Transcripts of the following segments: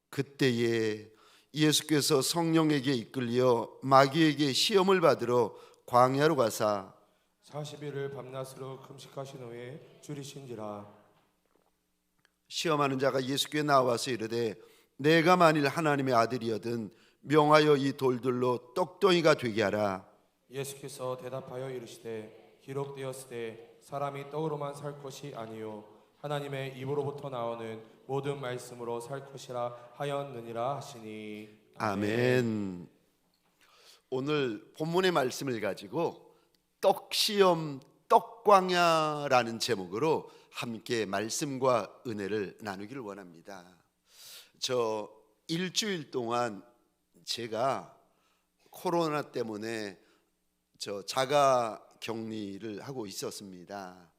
그때에 예수께서 성령에게 이끌려 마귀에게 시험을 받으러 광야로 가사 40일을 밤낮으로 금식하신 후에 줄이신지라. 시험하는 자가 예수께 나와서 이르되 내가 만일 하나님의 아들이거든 명하여 이 돌들로 떡덩이가 되게 하라. 예수께서 대답하여 이르시되 기록되었으되 사람이 떡으로만 살 것이 아니요 하나님의 입으로부터 나오는 모든 말씀으로 살 것이라 하였느니라 하시니. 아멘. 오늘 본문의 말씀을 가지고 떡시험 떡광야라는 제목으로 함께 말씀과 은혜를 나누기를 원합니다. 저 일주일 동안 제가 코로나 때문에 저 자가 격리를 하고 있었습니다.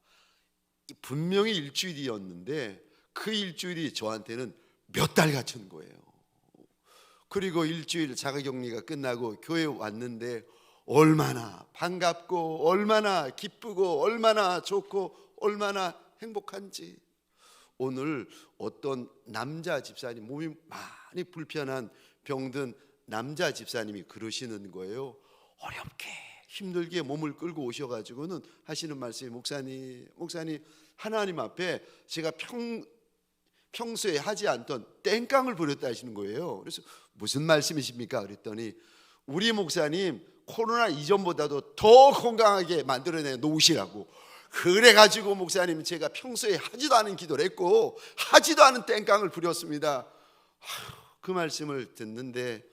분명히 일주일이었는데 그 일주일이 저한테는 몇 달 같은 거예요. 그리고 일주일 자가 격리가 끝나고 교회에 왔는데 얼마나 반갑고 얼마나 기쁘고 얼마나 좋고 얼마나 행복한지. 오늘 어떤 남자 집사님, 몸이 많이 불편한 병든 남자 집사님이 그러시는 거예요. 어렵게 힘들게 몸을 끌고 오셔가지고는 하시는 말씀이 목사님 하나님 앞에 제가 평소에 하지 않던 땡깡을 부렸다 하시는 거예요. 그래서 무슨 말씀이십니까? 그랬더니 우리 목사님 코로나 이전보다도 더 건강하게 만들어내 놓으시라고. 그래가지고 목사님 제가 평소에 하지도 않은 기도를 했고 하지도 않은 땡깡을 부렸습니다. 그 말씀을 듣는데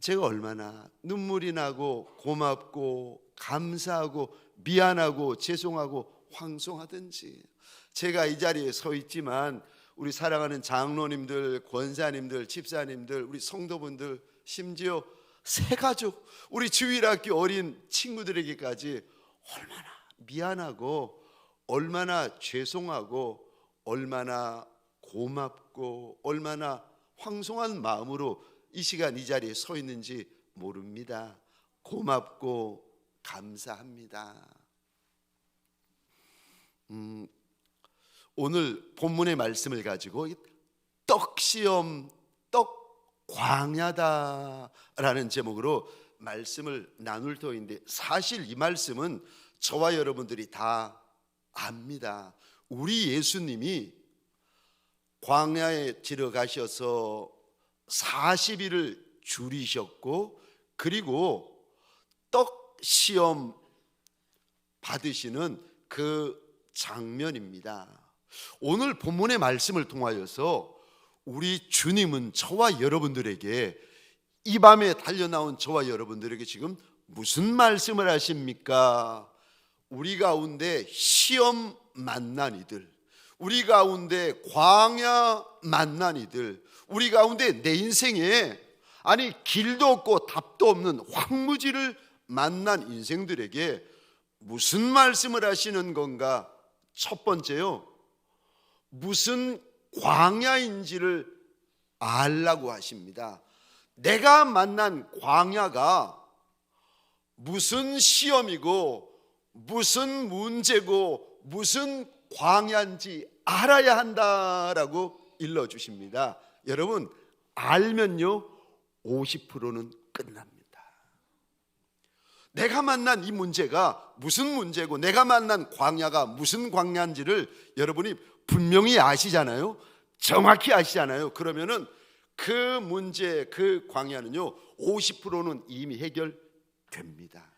제가 얼마나 눈물이 나고 고맙고 감사하고 미안하고 죄송하고 황송하든지. 제가 이 자리에 서 있지만 우리 사랑하는 장로님들, 권사님들, 집사님들, 우리 성도분들, 심지어 새가족, 우리 주일학교 어린 친구들에게까지 얼마나 미안하고 얼마나 죄송하고 얼마나 고맙고 얼마나 황송한 마음으로 이 시간 이 자리에 서 있는지 모릅니다. 고맙고 감사합니다. 오늘 본문의 말씀을 가지고 떡시험 떡광야다라는 제목으로 말씀을 나눌 터인데, 사실 이 말씀은 저와 여러분들이 다 압니다. 우리 예수님이 광야에 들어가셔서 40일을 줄이셨고 그리고 떡시험 받으시는 그 장면입니다. 오늘 본문의 말씀을 통하여서 우리 주님은 저와 여러분들에게, 이 밤에 달려나온 저와 여러분들에게 지금 무슨 말씀을 하십니까? 우리 가운데 시험 만난 이들, 우리 가운데 광야 만난 이들, 우리 가운데 내 인생에 길도 없고 답도 없는 황무지를 만난 인생들에게 무슨 말씀을 하시는 건가? 첫 번째요, 무슨 광야인지를 알라고 하십니다. 내가 만난 광야가 무슨 시험이고 무슨 문제고 무슨 광야인지 알아야 한다라고 일러주십니다. 여러분, 알면요 50%는 끝납니다. 내가 만난 이 문제가 무슨 문제고 내가 만난 광야가 무슨 광야인지를 여러분이 분명히 아시잖아요. 정확히 아시잖아요. 그러면은 그 문제, 그 광야는요 50%는 이미 해결됩니다.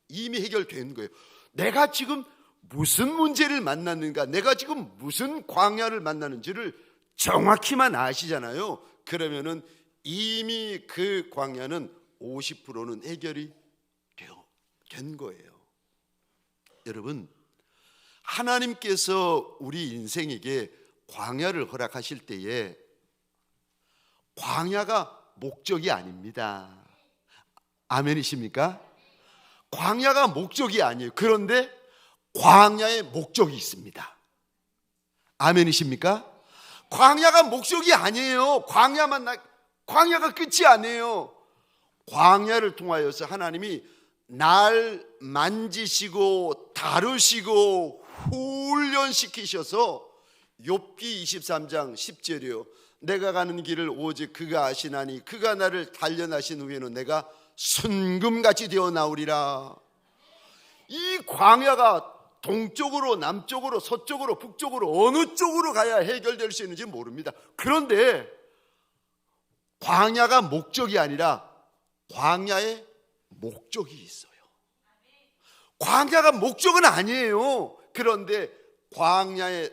이미 해결된 거예요. 내가 지금 무슨 문제를 만났는가, 내가 지금 무슨 광야를 만나는지를 정확히만 아시잖아요. 그러면은 이미 그 광야는 50%는 해결이 된 거예요. 여러분, 하나님께서 우리 인생에게 광야를 허락하실 때에 광야가 목적이 아닙니다. 아멘이십니까? 광야가 목적이 아니에요. 그런데 광야의 목적이 있습니다. 아멘이십니까? 광야가 목적이 아니에요. 광야가 끝이 아니에요. 광야를 통하여서 하나님이 날 만지시고 다루시고 훈련시키셔서 욥기 23장 10절이요. 내가 가는 길을 오직 그가 아시나니 그가 나를 단련하신 후에는 내가 순금같이 되어 나오리라. 이 광야가 동쪽으로 남쪽으로 서쪽으로 북쪽으로 어느 쪽으로 가야 해결될 수 있는지 모릅니다. 그런데 광야가 목적이 아니라 광야에 목적이 있어요. 광야가 목적은 아니에요. 그런데 광야에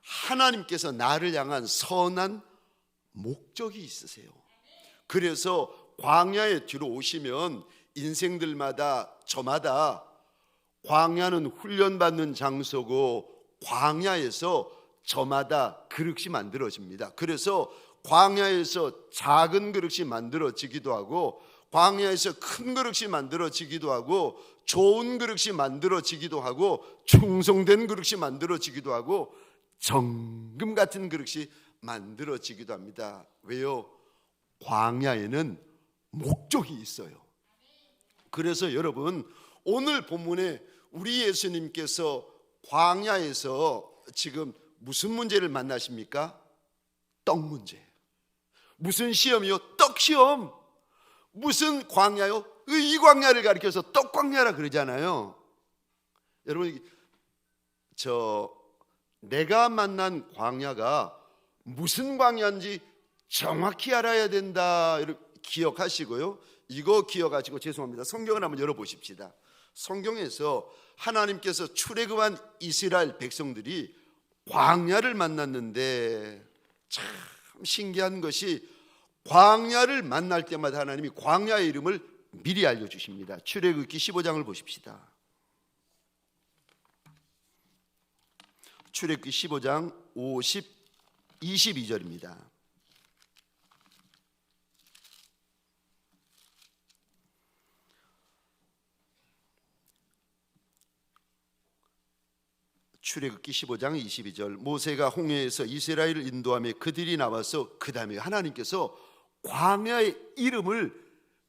하나님께서 나를 향한 선한 목적이 있으세요. 그래서 광야에 들어오시면 인생들마다 저마다 광야는 훈련받는 장소고 광야에서 저마다 그릇이 만들어집니다. 그래서 광야에서 작은 그릇이 만들어지기도 하고 광야에서 큰 그릇이 만들어지기도 하고 좋은 그릇이 만들어지기도 하고 충성된 그릇이 만들어지기도 하고 정금 같은 그릇이 만들어지기도 합니다. 왜요? 광야에는 목적이 있어요. 그래서 여러분, 오늘 본문에 우리 예수님께서 광야에서 지금 무슨 문제를 만나십니까? 떡 문제. 무슨 시험이요? 떡 시험. 무슨 광야요? 이 광야를 가리켜서 떡 광야라 그러잖아요. 여러분, 내가 만난 광야가 무슨 광야인지 정확히 알아야 된다. 기억하시고요. 이거 기억하시고 죄송합니다. 성경을 한번 열어보십시다. 성경에서 하나님께서 출애굽한 이스라엘 백성들이 광야를 만났는데 참 신기한 것이 광야를 만날 때마다 하나님이 광야의 이름을 미리 알려주십니다. 출애굽기 15장을 보십시다. 출애굽기 15장 22절입니다. 출애굽기 15장 22절. 모세가 홍해에서 이스라엘을 인도하며 그들이 나와서 그 다음에 하나님께서 광야의 이름을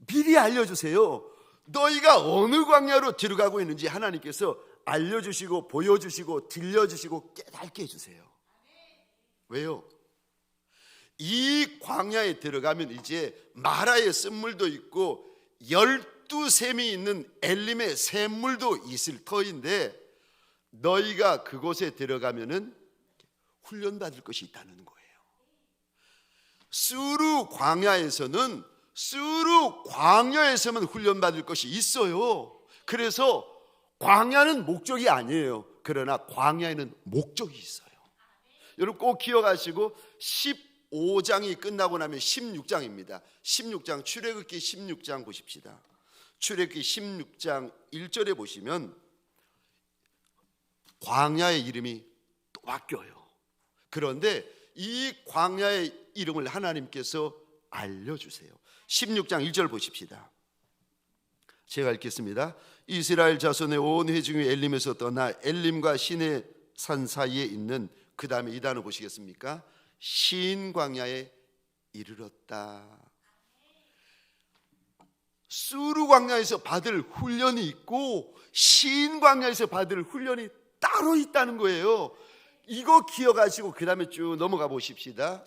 미리 알려주세요. 너희가 어느 광야로 들어가고 있는지 하나님께서 알려주시고 보여주시고 들려주시고 깨닫게 해주세요. 왜요? 이 광야에 들어가면 이제 마라의 쓴물도 있고 12샘이 있는 엘림의 샘물도 있을 터인데 너희가 그곳에 들어가면은 훈련받을 것이 있다는 거예요. 스루 광야에서만 훈련받을 것이 있어요. 그래서 광야는 목적이 아니에요. 그러나 광야에는 목적이 있어요. 여러분 꼭 기억하시고 15장이 끝나고 나면 16장입니다. 16장 출애굽기 16장 보십시다. 출애굽기 16장 1절에 보시면 광야의 이름이 또 바뀌어요. 그런데 이 광야의 이름을 하나님께서 알려주세요. 16장 1절 보십시다. 제가 읽겠습니다. 이스라엘 자손의 온 회중이 엘림에서 떠나 엘림과 시내 산 사이에 있는, 그 다음에 이 단어 보시겠습니까? 신 광야에 이르렀다. 수르 광야에서 받을 훈련이 있고 신 광야에서 받을 훈련이 따로 있다는 거예요. 이거 기억하시고 그 다음에 쭉 넘어가 보십시다.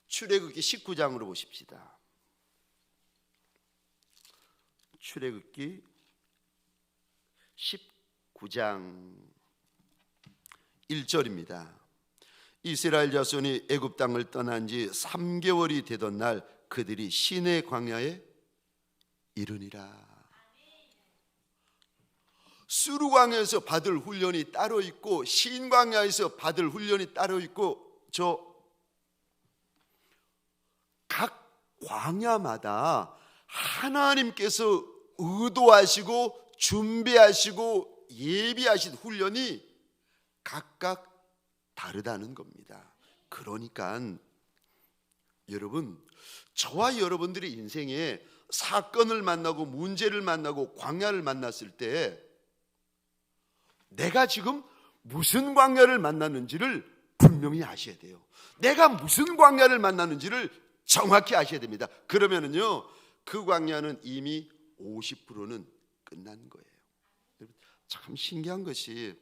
출애굽기 19장으로 보십시다. 출애굽기 19장 1절입니다. 이스라엘 자손이 애굽 땅을 떠난 지 3개월이 되던 날 그들이 시내 광야에 이르니라. 수르 광야에서 받을 훈련이 따로 있고 신 광야에서 받을 훈련이 따로 있고 각 광야마다 하나님께서 의도하시고 준비하시고 예비하신 훈련이 각각 다르다는 겁니다. 그러니까 여러분, 저와 여러분들의 인생에 사건을 만나고 문제를 만나고 광야를 만났을 때 내가 지금 무슨 광야를 만났는지를 분명히 아셔야 돼요. 내가 무슨 광야를 만났는지를 정확히 아셔야 됩니다. 그러면은요, 그 광야는 이미 50%는 끝난 거예요. 참 신기한 것이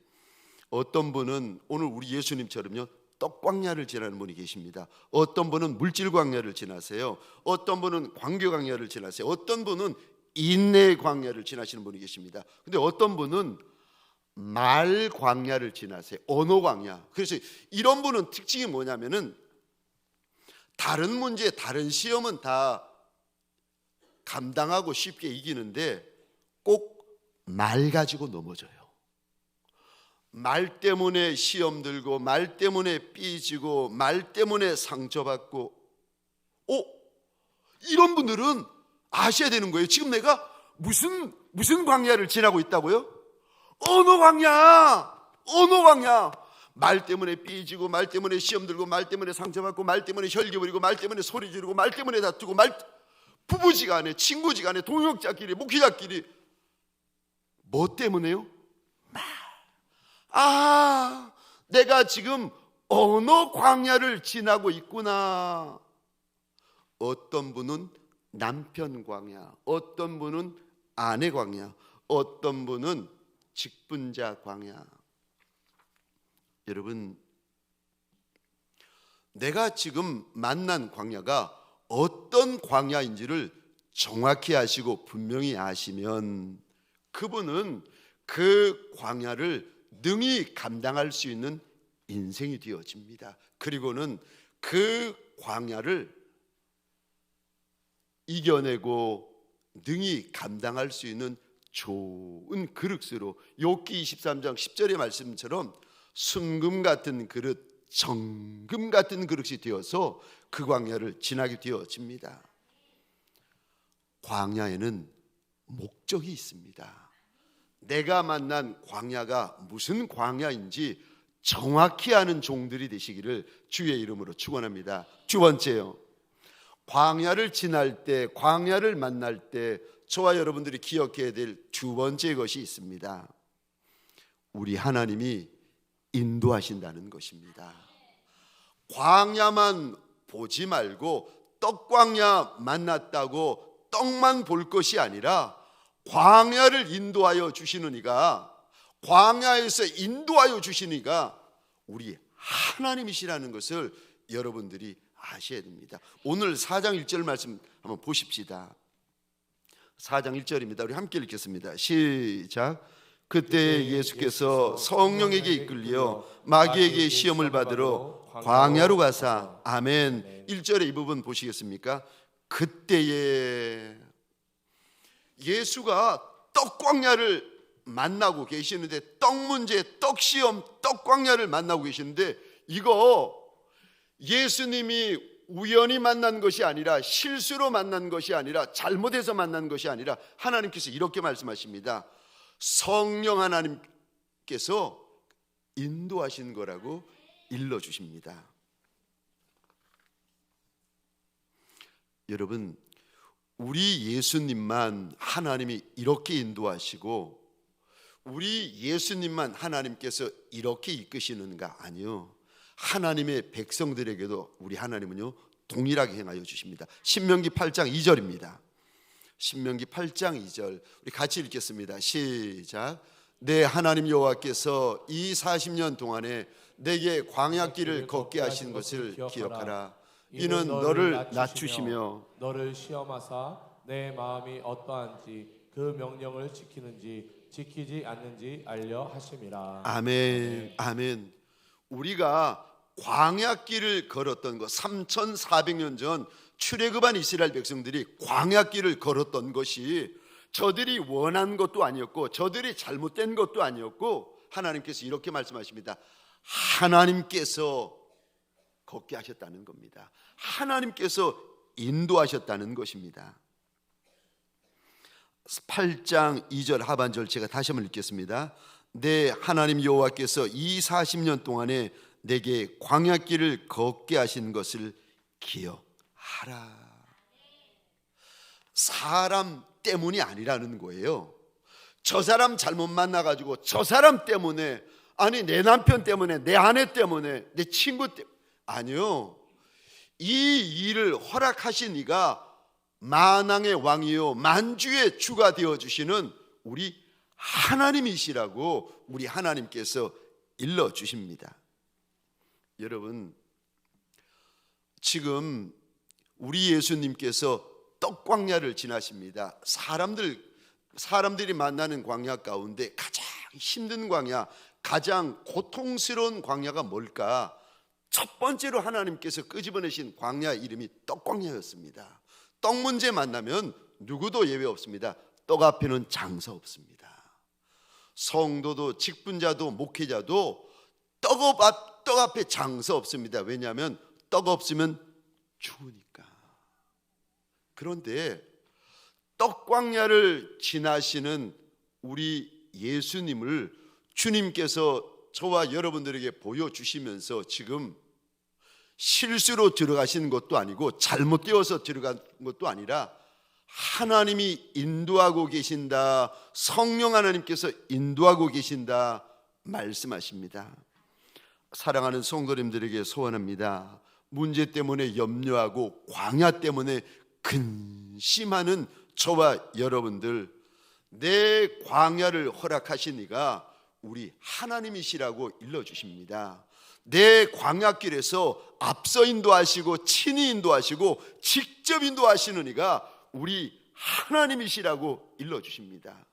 어떤 분은 오늘 우리 예수님처럼요 떡광야를 지나는 분이 계십니다. 어떤 분은 물질 광야를 지나세요. 어떤 분은 광교 광야를 지나세요. 어떤 분은 인내 광야를 지나시는 분이 계십니다. 근데 어떤 분은 말 광야를 지나세요. 언어 광야. 그래서 이런 분은 특징이 뭐냐면은 다른 문제, 다른 시험은 다 감당하고 쉽게 이기는데 꼭 말 가지고 넘어져요. 말 때문에 시험 들고, 말 때문에 삐지고, 말 때문에 상처받고. 이런 분들은 아셔야 되는 거예요. 지금 내가 무슨 광야를 지나고 있다고요? 언어 광야. 말 때문에 삐지고, 말 때문에 시험 들고, 말 때문에 상처받고, 말 때문에 혈기 부리고, 말 때문에 소리 지르고, 말 때문에 다투고, 부부지간에, 친구지간에, 동역자끼리, 목회자끼리. 뭐 때문에요? 내가 지금 언어 광야를 지나고 있구나. 어떤 분은 남편 광야, 어떤 분은 아내 광야, 어떤 분은 직분자 광야. 여러분, 내가 지금 만난 광야가 어떤 광야인지를 정확히 아시고 분명히 아시면 그분은 그 광야를 능히 감당할 수 있는 인생이 되어집니다. 그리고는 그 광야를 이겨내고 능히 감당할 수 있는 좋은 그릇으로 욥기 23장 10절의 말씀처럼 순금 같은 그릇, 정금 같은 그릇이 되어서 그 광야를 지나게 되어집니다. 광야에는 목적이 있습니다. 내가 만난 광야가 무슨 광야인지 정확히 아는 종들이 되시기를 주의 이름으로 축원합니다. 두 번째요, 광야를 지날 때, 광야를 만날 때 저와 여러분들이 기억해야 될 두 번째 것이 있습니다. 우리 하나님이 인도하신다는 것입니다. 광야만 보지 말고 떡광야 만났다고 떡만 볼 것이 아니라 광야를 인도하여 주시는 이가, 광야에서 인도하여 주시는 이가 우리 하나님이시라는 것을 여러분들이 아셔야 됩니다. 오늘 4장 1절 말씀 한번 보십시다. 4장 1절입니다. 우리 함께 읽겠습니다. 시작. 그때 예수께서 성령에게 이끌려 마귀에게 시험을 받으러 광야로 가사. 아멘. 1절의 이 부분 보시겠습니까? 그때에 예수가 떡광야를 만나고 계시는데, 떡 문제, 떡 시험, 떡광야를 만나고 계시는데, 이거 예수님이 우연히 만난 것이 아니라, 실수로 만난 것이 아니라, 잘못해서 만난 것이 아니라 하나님께서 이렇게 말씀하십니다. 성령 하나님께서 인도하신 거라고 일러주십니다. 여러분, 우리 예수님만 하나님이 이렇게 인도하시고 우리 예수님만 하나님께서 이렇게 이끄시는가? 아니요. 하나님의 백성들에게도 우리 하나님은요 동일하게 행하여 주십니다. 신명기 8장 2절입니다. 신명기 8장 2절 우리 같이 읽겠습니다. 시작. 내 하나님 여호와께서 이 40년 동안에 내게 광야길을 걷게 하신 것을 기억하라. 이는 너를 낮추시며 너를 시험하사 내 마음이 어떠한지 그 명령을 지키는지 지키지 않는지 알려 하심이라. 아멘. 아멘. 우리가 광야길을 걸었던 것, 3400년 전 출애굽한 이스라엘 백성들이 광야길을 걸었던 것이 저들이 원한 것도 아니었고 저들이 잘못된 것도 아니었고, 하나님께서 이렇게 말씀하십니다. 하나님께서 걷게 하셨다는 겁니다. 하나님께서 인도하셨다는 것입니다. 8장 2절 하반절 제가 다시 한번 읽겠습니다. 내 하나님 여호와께서 이 40년 동안에 내게 광야길을 걷게 하신 것을 기억하라. 사람 때문이 아니라는 거예요. 저 사람 잘못 만나가지고 저 사람 때문에, 아니 내 남편 때문에, 내 아내 때문에, 내 친구 때문에, 아니요. 이 일을 허락하신 이가 만왕의 왕이요 만주의 주가 되어주시는 우리 하나님이시라고 우리 하나님께서 일러 주십니다. 여러분, 지금 우리 예수님께서 떡광야를 지나십니다. 사람들이 만나는 광야 가운데 가장 힘든 광야, 가장 고통스러운 광야가 뭘까? 첫 번째로 하나님께서 끄집어내신 광야 이름이 떡광야였습니다. 떡 문제 만나면 누구도 예외 없습니다. 떡 앞에는 장사 없습니다. 성도도 직분자도 목회자도 떡 앞에 장사 없습니다. 왜냐하면 떡 없으면 죽으니까. 그런데 떡광야를 지나시는 우리 예수님을 주님께서 저와 여러분들에게 보여주시면서 지금 실수로 들어가신 것도 아니고 잘못되어서 들어간 것도 아니라 하나님이 인도하고 계신다, 성령 하나님께서 인도하고 계신다 말씀하십니다. 사랑하는 성도님들에게 소원합니다. 문제 때문에 염려하고 광야 때문에 근심하는 저와 여러분들, 내 광야를 허락하신 이가 우리 하나님이시라고 일러주십니다. 내 광야길에서 앞서 인도하시고 친히 인도하시고 직접 인도하시는 이가 우리 하나님이시라고 일러주십니다.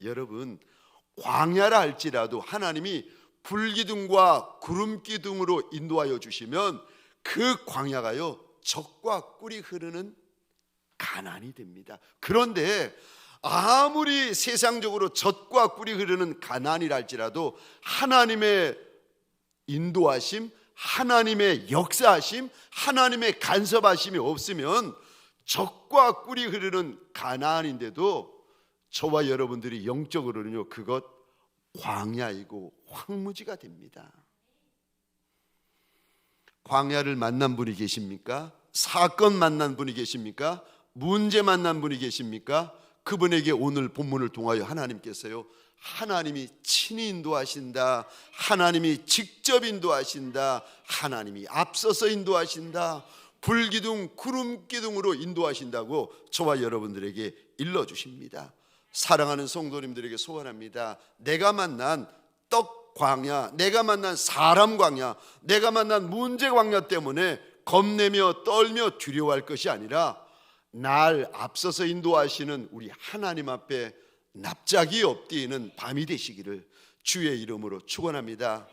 여러분, 광야라 할지라도 하나님이 불기둥과 구름기둥으로 인도하여 주시면 그 광야가요 젖과 꿀이 흐르는 가나안이 됩니다. 그런데 아무리 세상적으로 젖과 꿀이 흐르는 가나안이라 할지라도 하나님의 인도하심, 하나님의 역사하심, 하나님의 간섭하심이 없으면 젖과 꿀이 흐르는 가나안인데도 저와 여러분들이 영적으로는요 그것 광야이고 황무지가 됩니다. 광야를 만난 분이 계십니까? 사건 만난 분이 계십니까? 문제 만난 분이 계십니까? 그분에게 오늘 본문을 통하여 하나님께서요 하나님이 친히 인도하신다, 하나님이 직접 인도하신다, 하나님이 앞서서 인도하신다, 불기둥 구름기둥으로 인도하신다고 저와 여러분들에게 일러주십니다. 사랑하는 성도님들에게 소원합니다. 내가 만난 떡 광야, 내가 만난 사람 광야, 내가 만난 문제 광야 때문에 겁내며 떨며 두려워할 것이 아니라 날 앞서서 인도하시는 우리 하나님 앞에 납작이 엎드리는 밤이 되시기를 주의 이름으로 축원합니다.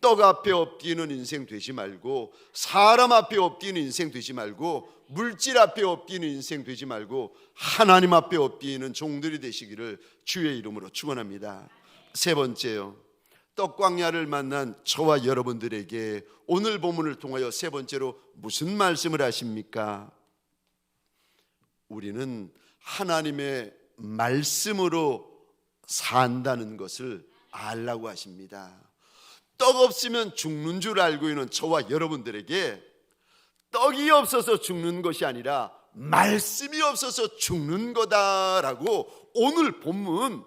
떡 앞에 엎드리는 인생 되지 말고, 사람 앞에 엎드리는 인생 되지 말고, 물질 앞에 엎드리는 인생 되지 말고 하나님 앞에 엎드리는 종들이 되시기를 주의 이름으로 축원합니다. 세 번째요, 떡광야를 만난 저와 여러분들에게 오늘 본문을 통하여 세 번째로 무슨 말씀을 하십니까? 우리는 하나님의 말씀으로 산다는 것을 알라고 하십니다. 떡 없으면 죽는 줄 알고 있는 저와 여러분들에게 떡이 없어서 죽는 것이 아니라 말씀이 없어서 죽는 거다라고 오늘 본문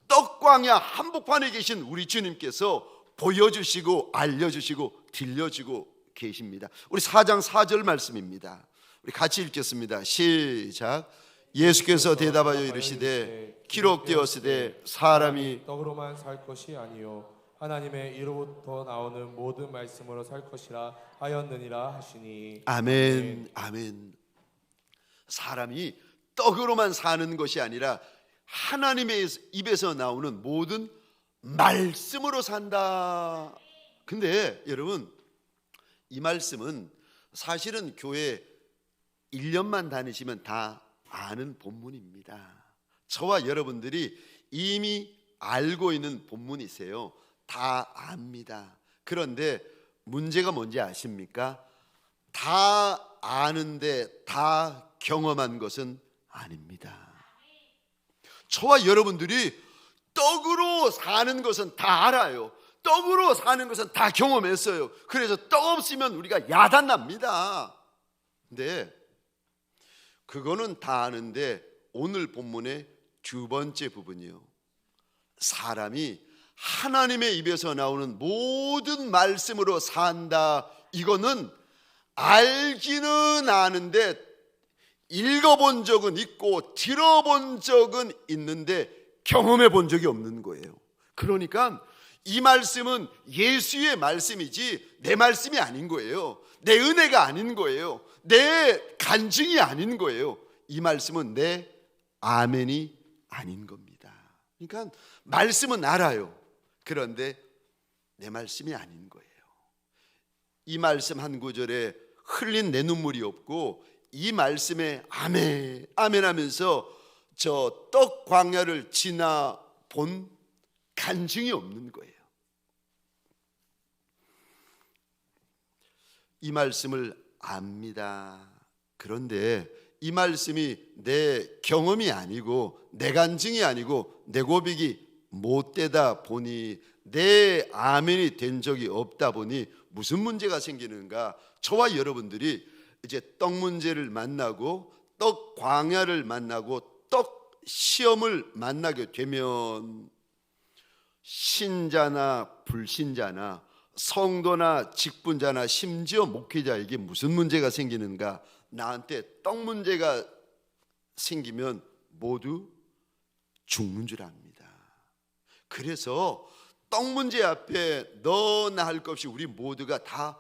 떡광야 한복판에 계신 우리 주님께서 보여주시고 알려주시고 들려주고 계십니다. 우리 4장 4절 말씀입니다. 우리 같이 읽겠습니다. 시작. 예수께서 대답하여 이르시되 기록되었으되 사람이 떡으로만 살 것이 아니요 하나님의 이로부터 나오는 모든 말씀으로 살 것이라 하였느니라 하시니. 아멘. 아멘. 사람이 떡으로만 사는 것이 아니라 하나님의 입에서 나오는 모든 말씀으로 산다. 근데 여러분, 이 말씀은 사실은 교회 1년만 다니시면 다 아는 본문입니다. 저와 여러분들이 이미 알고 있는 본문이세요. 다 압니다. 그런데 문제가 뭔지 아십니까? 다 아는데 다 경험한 것은 아닙니다. 저와 여러분들이 떡으로 사는 것은 다 알아요. 떡으로 사는 것은 다 경험했어요. 그래서 떡 없으면 우리가 야단납니다. 근데 그거는 다 아는데 오늘 본문의 두 번째 부분이요, 사람이 하나님의 입에서 나오는 모든 말씀으로 산다. 이거는 알기는 아는데 읽어본 적은 있고 들어본 적은 있는데 경험해 본 적이 없는 거예요. 그러니까 이 말씀은 예수의 말씀이지 내 말씀이 아닌 거예요. 내 은혜가 아닌 거예요. 내 간증이 아닌 거예요. 이 말씀은 내 아멘이 아닌 겁니다. 그러니까 말씀은 알아요. 그런데 내 말씀이 아닌 거예요. 이 말씀 한 구절에 흘린 내 눈물이 없고 이 말씀에 아멘 아멘 하면서 저 떡 광야를 지나 본 간증이 없는 거예요. 이 말씀을 압니다. 그런데 이 말씀이 내 경험이 아니고 내 간증이 아니고 내 고백이 못 되다 보니, 내 아멘이 된 적이 없다 보니 무슨 문제가 생기는가? 저와 여러분들이 이제 떡 문제를 만나고 떡 광야를 만나고 떡 시험을 만나게 되면 신자나 불신자나 성도나 직분자나 심지어 목회자에게 무슨 문제가 생기는가? 나한테 떡 문제가 생기면 모두 죽는 줄 압니다. 그래서 떡 문제 앞에 너나 할 것 없이 우리 모두가 다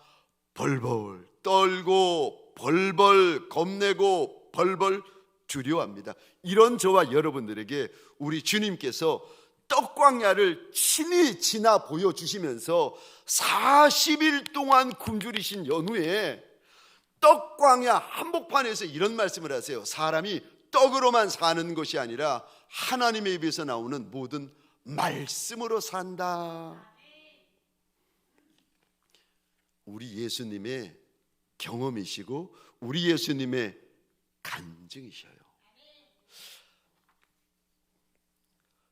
벌벌 떨고 벌벌 겁내고 벌벌 두려워합니다. 이런 저와 여러분들에게 우리 주님께서 떡광야를 친히 지나 보여주시면서 40일 동안 굶주리신 연후에 떡광야 한복판에서 이런 말씀을 하세요. 사람이 떡으로만 사는 것이 아니라 하나님의 입에서 나오는 모든 말씀으로 산다. 우리 예수님의 경험이시고 우리 예수님의 간증이셔요.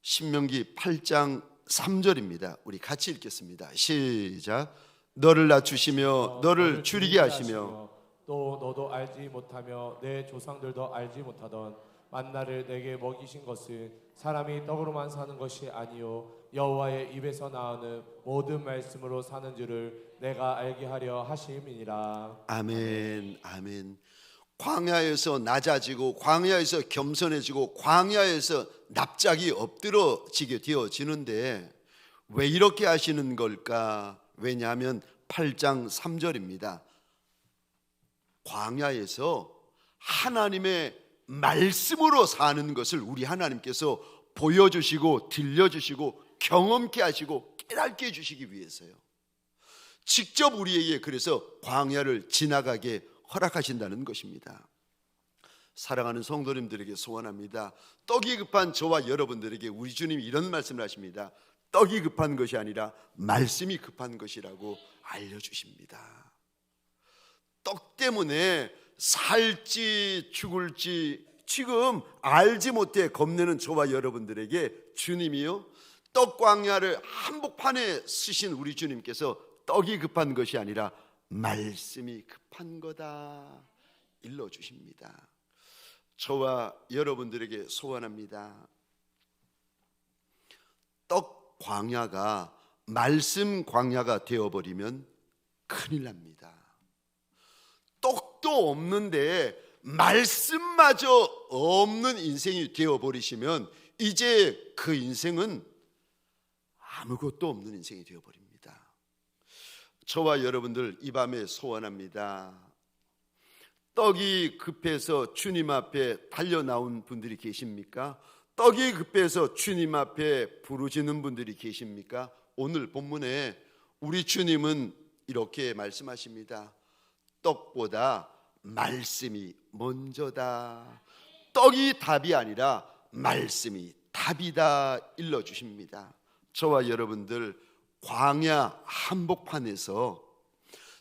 신명기 8장 3절입니다. 우리 같이 읽겠습니다. 시작. 너를 낮추시며 너를 줄이게 하시며 또 너도 알지 못하며 내 조상들도 알지 못하던 만나를 내게 먹이신 것은 사람이 떡으로만 사는 것이 아니요 여호와의 입에서 나오는 모든 말씀으로 사는 줄을 내가 알게 하려 하심이니라. 아멘. 아멘. 광야에서 낮아지고 광야에서 겸손해지고 광야에서 납작이 엎드러지게 되어지는데 왜 이렇게 하시는 걸까? 왜냐하면 8장 3절입니다. 광야에서 하나님의 말씀으로 사는 것을 우리 하나님께서 보여주시고 들려주시고 경험케 하시고 깨닫게 해주시기 위해서요. 직접 우리에게 그래서 광야를 지나가게 허락하신다는 것입니다. 사랑하는 성도님들에게 소원합니다. 떡이 급한 저와 여러분들에게 우리 주님이 이런 말씀을 하십니다. 떡이 급한 것이 아니라 말씀이 급한 것이라고 알려주십니다. 떡 때문에 살지 죽을지 지금 알지 못해 겁내는 저와 여러분들에게 주님이요, 떡 광야를 한복판에 쓰신 우리 주님께서 떡이 급한 것이 아니라 말씀이 급한 거다 일러주십니다. 저와 여러분들에게 소원합니다. 떡 광야가 말씀 광야가 되어버리면 큰일 납니다. 떡도 없는데 말씀마저 없는 인생이 되어버리시면 이제 그 인생은 아무것도 없는 인생이 되어버립니다. 저와 여러분들 이 밤에 소원합니다. 떡이 급해서 주님 앞에 달려나온 분들이 계십니까? 떡이 급해서 주님 앞에 부르짖는 분들이 계십니까? 오늘 본문에 우리 주님은 이렇게 말씀하십니다. 떡보다 말씀이 먼저다. 떡이 답이 아니라 말씀이 답이다 일러주십니다. 저와 여러분들 광야 한복판에서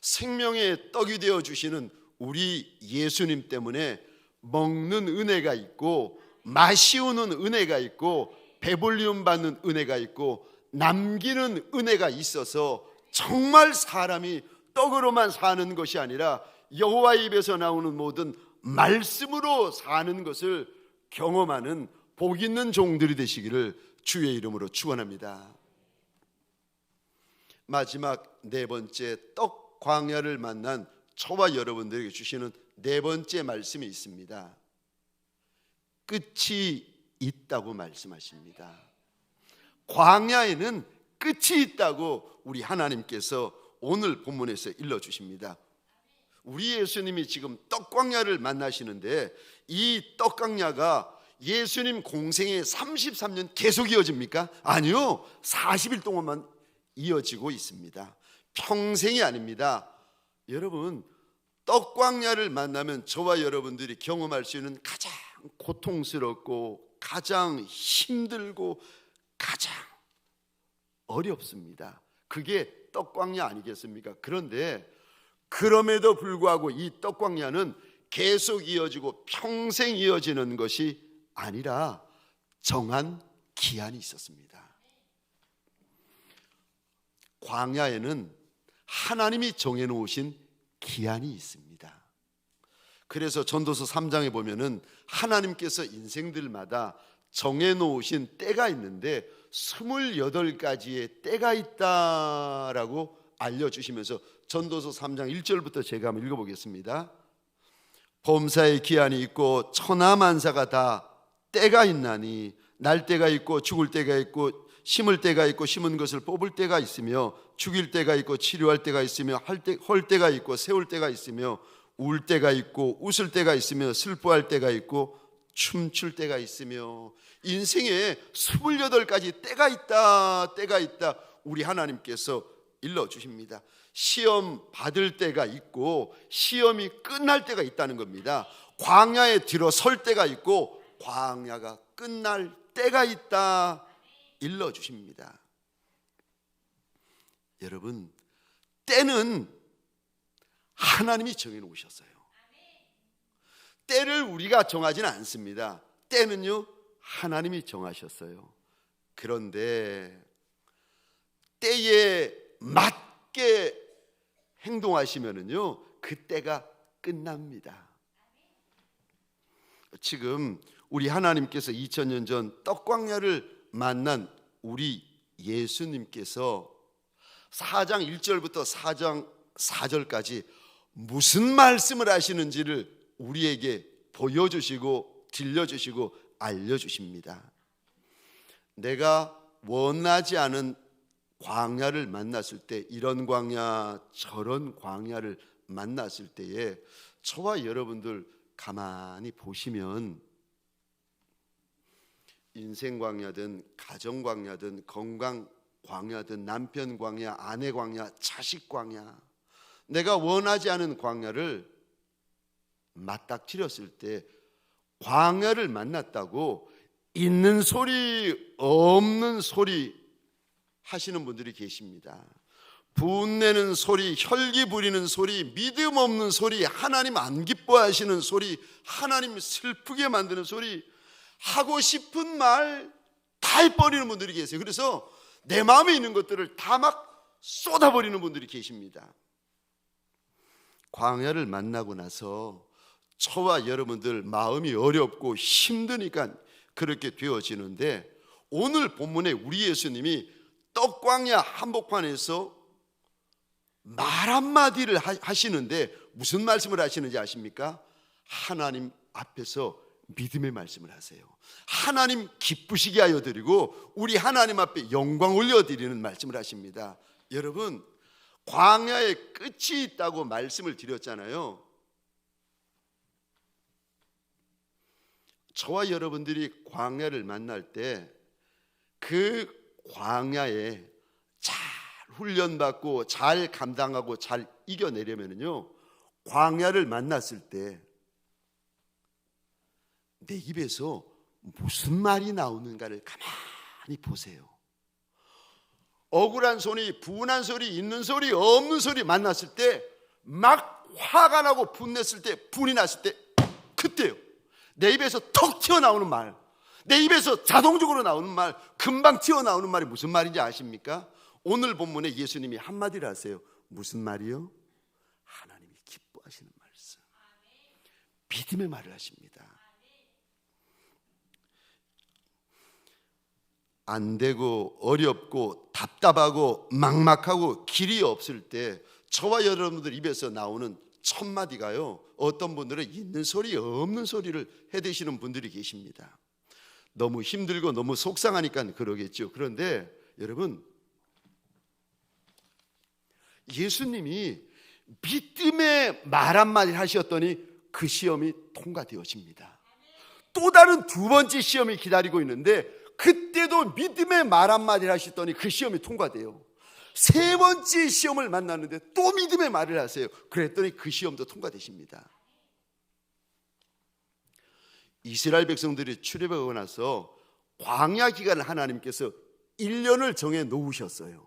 생명의 떡이 되어주시는 우리 예수님 때문에 먹는 은혜가 있고 마시우는 은혜가 있고 배불리움 받는 은혜가 있고 남기는 은혜가 있어서 정말 사람이 떡으로만 사는 것이 아니라 여호와의 입에서 나오는 모든 말씀으로 사는 것을 경험하는 복 있는 종들이 되시기를 주의 이름으로 축원합니다. 마지막 네 번째 떡 광야를 만난 저와 여러분들에게 주시는 네 번째 말씀이 있습니다. 끝이 있다고 말씀하십니다. 광야에는 끝이 있다고 우리 하나님께서 오늘 본문에서 일러주십니다. 우리 예수님이 지금 떡광야를 만나시는데 이 떡광야가 예수님 공생의 33년 계속 이어집니까? 아니요, 40일 동안만 이어지고 있습니다. 평생이 아닙니다. 여러분, 떡광야를 만나면 저와 여러분들이 경험할 수 있는 가장 고통스럽고 가장 힘들고 가장 어렵습니다. 그게 떡광야 아니겠습니까? 그런데 그럼에도 불구하고 이 떡광야는 계속 이어지고 평생 이어지는 것이 아니라 정한 기한이 있었습니다. 광야에는 하나님이 정해놓으신 기한이 있습니다. 그래서 전도서 3장에 보면은 하나님께서 인생들마다 정해놓으신 때가 있는데 28가지의 때가 있다라고 알려주시면서 전도서 3장 1절부터 제가 한번 읽어보겠습니다. 범사의 기한이 있고 천하만사가 다 때가 있나니 날 때가 있고 죽을 때가 있고 심을 때가 있고 심은 것을 뽑을 때가 있으며 죽일 때가 있고 치료할 때가 있으며 헐 때가 있고 세울 때가 있으며 울 때가 있고 웃을 때가 있으며 슬퍼할 때가 있고 춤출 때가 있으며 인생에 28가지 때가 있다 우리 하나님께서 일러주십니다. 시험 받을 때가 있고 시험이 끝날 때가 있다는 겁니다. 광야에 들어설 때가 있고 광야가 끝날 때가 있다 일러주십니다. 여러분, 때는 하나님이 정해놓으셨어요. 때를 우리가 정하지는 않습니다. 때는요 하나님이 정하셨어요. 그런데 때에 맞게 행동하시면은요 그 때가 끝납니다. 지금 우리 하나님께서 2000년 전 떡광야를 만난 우리 예수님께서 4장 1절부터 4장 4절까지 무슨 말씀을 하시는지를 우리에게 보여주시고 들려주시고 알려주십니다. 내가 원하지 않은 광야를 만났을 때, 이런 광야 저런 광야를 만났을 때에 저와 여러분들 가만히 보시면 인생 광야든 가정 광야든 건강 광야든 남편 광야, 아내 광야, 자식 광야, 내가 원하지 않은 광야를 맞닥뜨렸을 때 광야를 만났다고 있는 소리 없는 소리 하시는 분들이 계십니다. 분내는 소리, 혈기 부리는 소리, 믿음 없는 소리, 하나님 안 기뻐하시는 소리, 하나님 슬프게 만드는 소리, 하고 싶은 말 다 해버리는 분들이 계세요. 그래서 내 마음에 있는 것들을 다 막 쏟아버리는 분들이 계십니다. 광야를 만나고 나서 저와 여러분들 마음이 어렵고 힘드니까 그렇게 되어지는데, 오늘 본문에 우리 예수님이 떡광야 한복판에서 말 한마디를 하시는데 무슨 말씀을 하시는지 아십니까? 하나님 앞에서 믿음의 말씀을 하세요. 하나님 기쁘시게 하여 드리고 우리 하나님 앞에 영광 올려드리는 말씀을 하십니다. 여러분, 광야에 끝이 있다고 말씀을 드렸잖아요. 저와 여러분들이 광야를 만날 때 그 광야에 잘 훈련받고 잘 감당하고 잘 이겨내려면요, 광야를 만났을 때 내 입에서 무슨 말이 나오는가를 가만히 보세요. 억울한 소리, 분한 소리, 있는 소리, 없는 소리 만났을 때, 막 화가 나고 분냈을 때, 분이 났을 때, 그때요 내 입에서 턱 튀어나오는 말, 내 입에서 자동적으로 나오는 말, 금방 튀어나오는 말이 무슨 말인지 아십니까? 오늘 본문에 예수님이 한마디를 하세요. 무슨 말이요? 하나님이 기뻐하시는 말씀, 믿음의 말을 하십니다. 안 되고 어렵고 답답하고 막막하고 길이 없을 때 저와 여러분들 입에서 나오는 첫 마디가요, 어떤 분들은 있는 소리 없는 소리를 해대시는 분들이 계십니다. 너무 힘들고 너무 속상하니까 그러겠죠. 그런데 여러분, 예수님이 믿음의 말 한마디를 하셨더니 그 시험이 통과되어집니다. 또 다른 두 번째 시험이 기다리고 있는데 그때도 믿음의 말 한마디를 하셨더니 그 시험이 통과돼요. 세 번째 시험을 만났는데 또 믿음의 말을 하세요. 그랬더니 그 시험도 통과되십니다. 이스라엘 백성들이 출애굽하고 나서 광야 기간을 하나님께서 1년을 정해 놓으셨어요.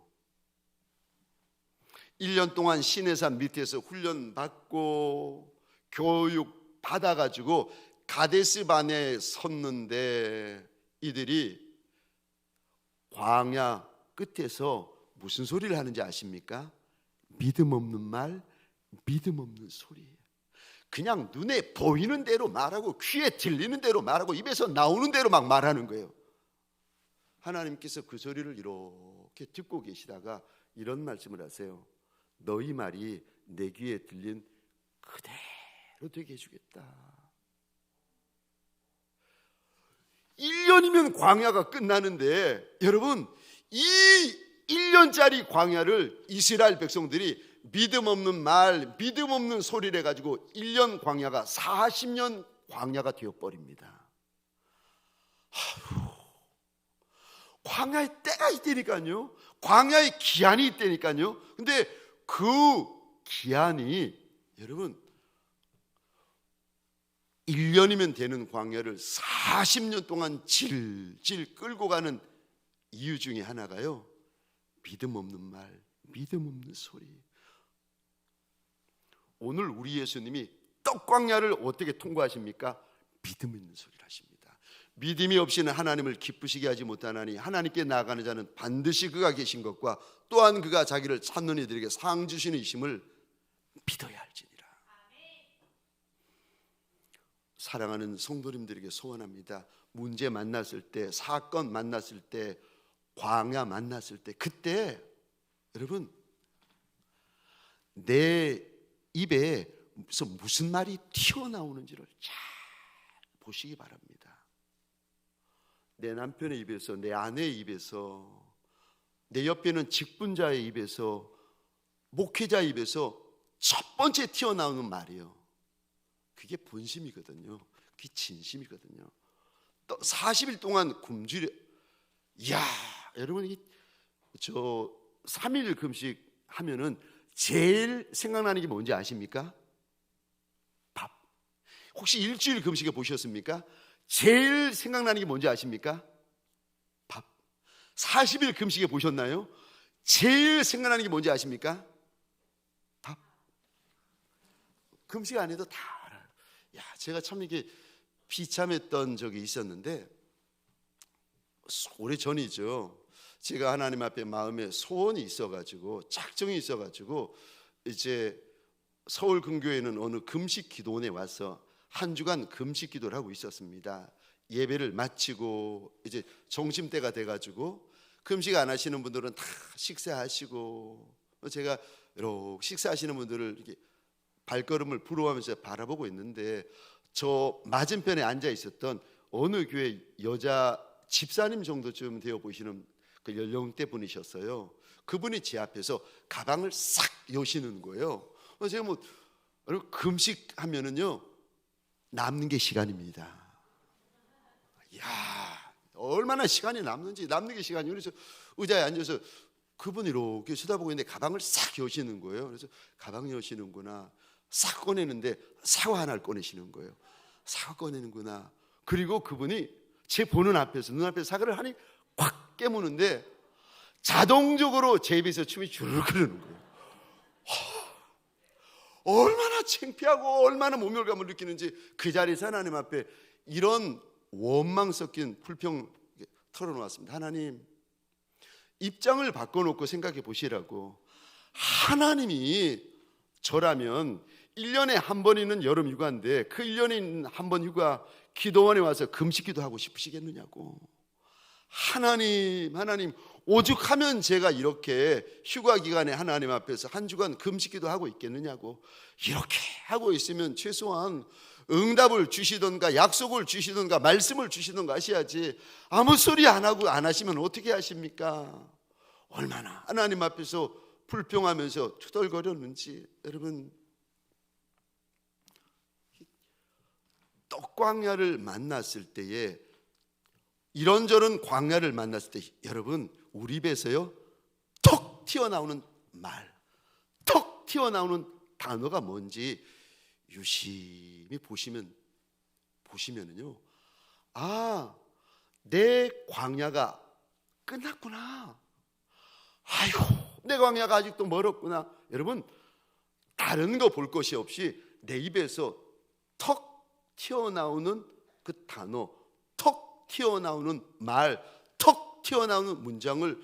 1년 동안 시내산 밑에서 훈련받고 교육 받아가지고 가데스 반에 섰는데 이들이 광야 끝에서 무슨 소리를 하는지 아십니까? 믿음 없는 말, 믿음 없는 소리. 그냥 눈에 보이는 대로 말하고 귀에 들리는 대로 말하고 입에서 나오는 대로 막 말하는 거예요. 하나님께서 그 소리를 이렇게 듣고 계시다가 이런 말씀을 하세요. 너희 말이 내 귀에 들린 그대로 되게 해주겠다. 1년이면 광야가 끝나는데 여러분, 이 1년짜리 광야를 이스라엘 백성들이 믿음 없는 말, 믿음 없는 소리를 해가지고 1년 광야가 40년 광야가 되어버립니다. 광야의 때가 있다니까요. 광야의 기한이 있다니까요. 근데 그 기한이 여러분 1년이면 되는 광야를 40년 동안 질질 끌고 가는 이유 중에 하나가요, 믿음 없는 말, 믿음 없는 소리. 오늘 우리 예수님이 떡광야를 어떻게 통과하십니까? 믿음 있는 소리를 하십니다. 믿음이 없이는 하나님을 기쁘시게 하지 못하나니 하나님께 나아가는 자는 반드시 그가 계신 것과 또한 그가 자기를 찾는 이들에게 상 주시는 이심을 믿어야 할지니라. 사랑하는 성도님들에게 소원합니다. 문제 만났을 때, 사건 만났을 때, 광야 만났을 때, 그때 여러분 내 입에서 무슨 말이 튀어나오는지를 잘 보시기 바랍니다. 내 남편의 입에서, 내 아내의 입에서, 내 옆에 있는 직분자의 입에서, 목회자의 입에서 첫 번째 튀어나오는 말이에요. 그게 본심이거든요. 그게 진심이거든요. 또 40일 동안 굶주려. 이야, 여러분, 저 3일 금식 하면은 제일 생각나는 게 뭔지 아십니까? 밥. 혹시 일주일 금식에 보셨습니까? 제일 생각나는 게 뭔지 아십니까? 밥. 40일 금식에 보셨나요? 제일 생각나는 게 뭔지 아십니까? 밥. 금식 안 해도 다 알아요. 야, 제가 참 이게 비참했던 적이 있었는데, 오래전이죠. 제가 하나님 앞에 마음에 소원이 있어가지고, 작정이 있어가지고, 이제 서울 근교에는 어느 금식 기도원에 와서 한 주간 금식 기도를 하고 있었습니다. 예배를 마치고 이제 점심때가 돼가지고, 금식 안 하시는 분들은 다 식사하시고, 제가 이렇게 식사하시는 분들을 이렇게 발걸음을 불어하면서 바라보고 있는데, 저 맞은편에 앉아 있었던 어느 교회 여자 집사님 정도쯤 되어 보시는 그 연령대 분이셨어요. 그분이 제 앞에서 가방을 싹 여시는 거예요. 제가 뭐 금식하면은요 남는 게 시간입니다. 야, 얼마나 시간이 남는 게 시간이. 그래서 의자에 앉아서 그분이 이렇게 쳐다보고 있는데 가방을 싹 여시는 거예요. 그래서 가방 여시는구나. 싹 꺼내는데 사과 하나를 꺼내시는 거예요. 사과 꺼내는구나. 그리고 그분이 제 보는 앞에서, 눈앞에서 사과를 하니 꽉 깨무는데 자동적으로 제 입에서 춤이 주르륵 흐르는 거예요. 얼마나 창피하고 얼마나 모멸감을 느끼는지 그 자리에서 하나님 앞에 이런 원망 섞인 불평 털어놓았습니다. 하나님, 입장을 바꿔놓고 생각해 보시라고. 하나님이 저라면 1년에 한 번 있는 여름 휴가인데 그 1년에 있는 한 번 휴가 기도원에 와서 금식기도 하고 싶으시겠느냐고. 하나님 오죽하면 제가 이렇게 휴가 기간에 하나님 앞에서 한 주간 금식기도 하고 있겠느냐고. 이렇게 하고 있으면 최소한 응답을 주시던가 약속을 주시던가 말씀을 주시던가 하셔야지. 아무 소리 안 하고 안 하시면 어떻게 하십니까? 얼마나 하나님 앞에서 불평하면서 투덜거렸는지. 여러분, 떡광야를 만났을 때에, 이런저런 광야를 만났을 때 여러분, 우리 입에서요 턱 튀어나오는 말, 턱 튀어나오는 단어가 뭔지 유심히 보시면은요, 아, 내 광야가 끝났구나. 아이고, 내 광야가 아직도 멀었구나. 여러분, 다른 거 볼 것이 없이 내 입에서 턱 튀어나오는 그 단어, 턱 튀어나오는 말, 턱 튀어나오는 문장을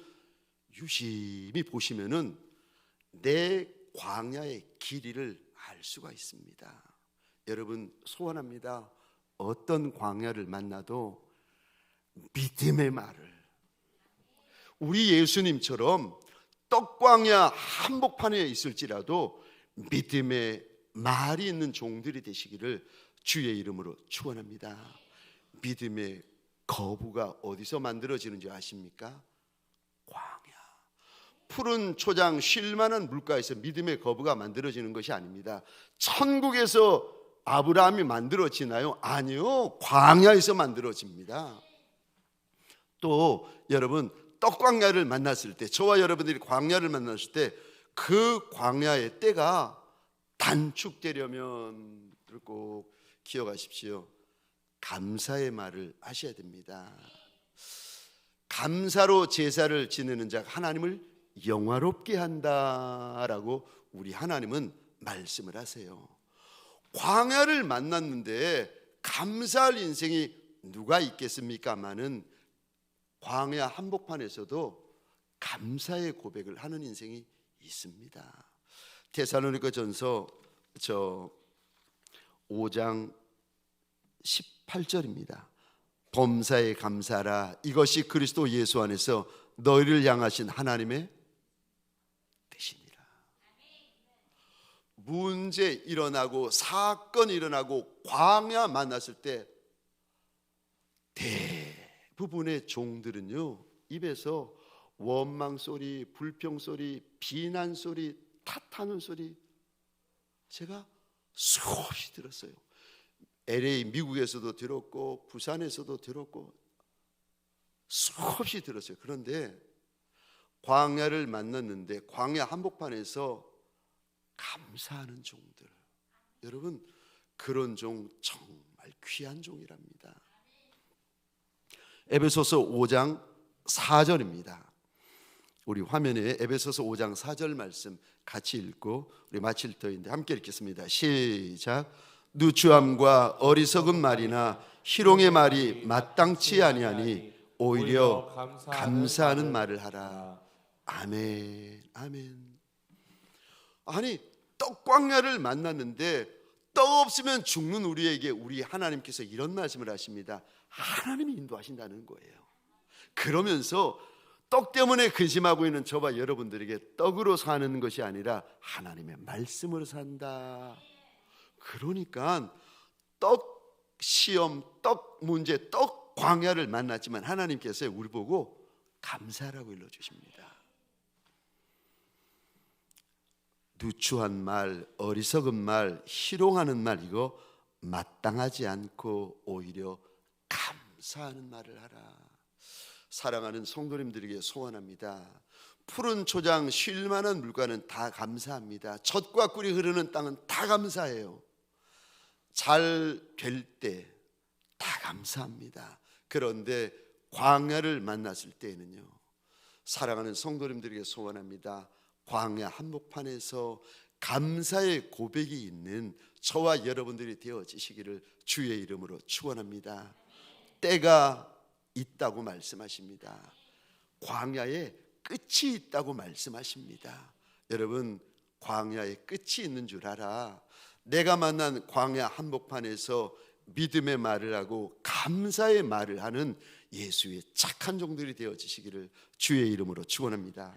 유심히 보시면은 내 광야의 길이를 알 수가 있습니다. 여러분, 소원합니다. 어떤 광야를 만나도 믿음의 말을, 우리 예수님처럼 떡광야 한복판에 있을지라도 믿음의 말이 있는 종들이 되시기를 주의 이름으로 축원합니다. 믿음의 거부가 어디서 만들어지는지 아십니까? 광야, 푸른 초장 쉴 만한 물가에서 믿음의 거부가 만들어지는 것이 아닙니다. 천국에서 아브라함이 만들어지나요? 아니요, 광야에서 만들어집니다. 또 여러분, 떡광야를 만났을 때, 저와 여러분들이 광야를 만났을 때 그 광야의 때가 단축되려면 꼭 기억하십시오. 감사의 말을 하셔야 됩니다. 감사로 제사를 지내는 자가 하나님을 영화롭게 한다라고 우리 하나님은 말씀을 하세요. 광야를 만났는데 감사할 인생이 누가 있겠습니까마는 광야 한복판에서도 감사의 고백을 하는 인생이 있습니다. 데살로니가전서 5장 18절입니다. 범사에 감사하라. 이것이 그리스도 예수 안에서 너희를 향하신 하나님의 뜻이니라. 문제 일어나고 사건 일어나고 광야 만났을 때 대부분의 종들은요, 입에서 원망 소리, 불평 소리, 비난 소리, 탓하는 소리 제가 수없이 들었어요. LA 미국에서도 들었고 부산에서도 들었고 수없이 들었어요. 그런데 광야를 만났는데 광야 한복판에서 감사하는 종들, 여러분, 그런 종 정말 귀한 종이랍니다. 에베소서 5장 4절입니다. 우리 화면에 에베소서 5장 4절 말씀 같이 읽고 우리 마칠 터인데 함께 읽겠습니다. 시작. 누추함과 어리석은 말이나 희롱의 말이 마땅치 아니하니 오히려 감사하는 말을 하라. 아멘, 아멘. 아니, 떡광야를 만났는데 떡 없으면 죽는 우리에게 우리 하나님께서 이런 말씀을 하십니다. 하나님이 인도하신다는 거예요. 그러면서 떡 때문에 근심하고 있는 저와 여러분들에게 떡으로 사는 것이 아니라 하나님의 말씀으로 산다. 그러니까 떡 시험, 떡 문제, 떡 광야를 만났지만 하나님께서 우리 보고 감사라고 일러주십니다. 누추한 말, 어리석은 말, 희롱하는 말, 이거 마땅하지 않고 오히려 감사하는 말을 하라. 사랑하는 성도님들에게 소원합니다. 푸른 초장 쉴 만한 물가는 다 감사합니다. 젖과 꿀이 흐르는 땅은 다 감사해요. 잘 될 때 다 감사합니다. 그런데 광야를 만났을 때에는요, 사랑하는 성도님들에게 소원합니다. 광야 한복판에서 감사의 고백이 있는 저와 여러분들이 되어지시기를 주의 이름으로 축원합니다. 때가 있다고 말씀하십니다. 광야에 끝이 있다고 말씀하십니다. 여러분, 광야에 끝이 있는 줄 알아. 내가 만난 광야 한복판에서 믿음의 말을 하고 감사의 말을 하는 예수의 착한 종들이 되어지시기를 주의 이름으로 축원합니다.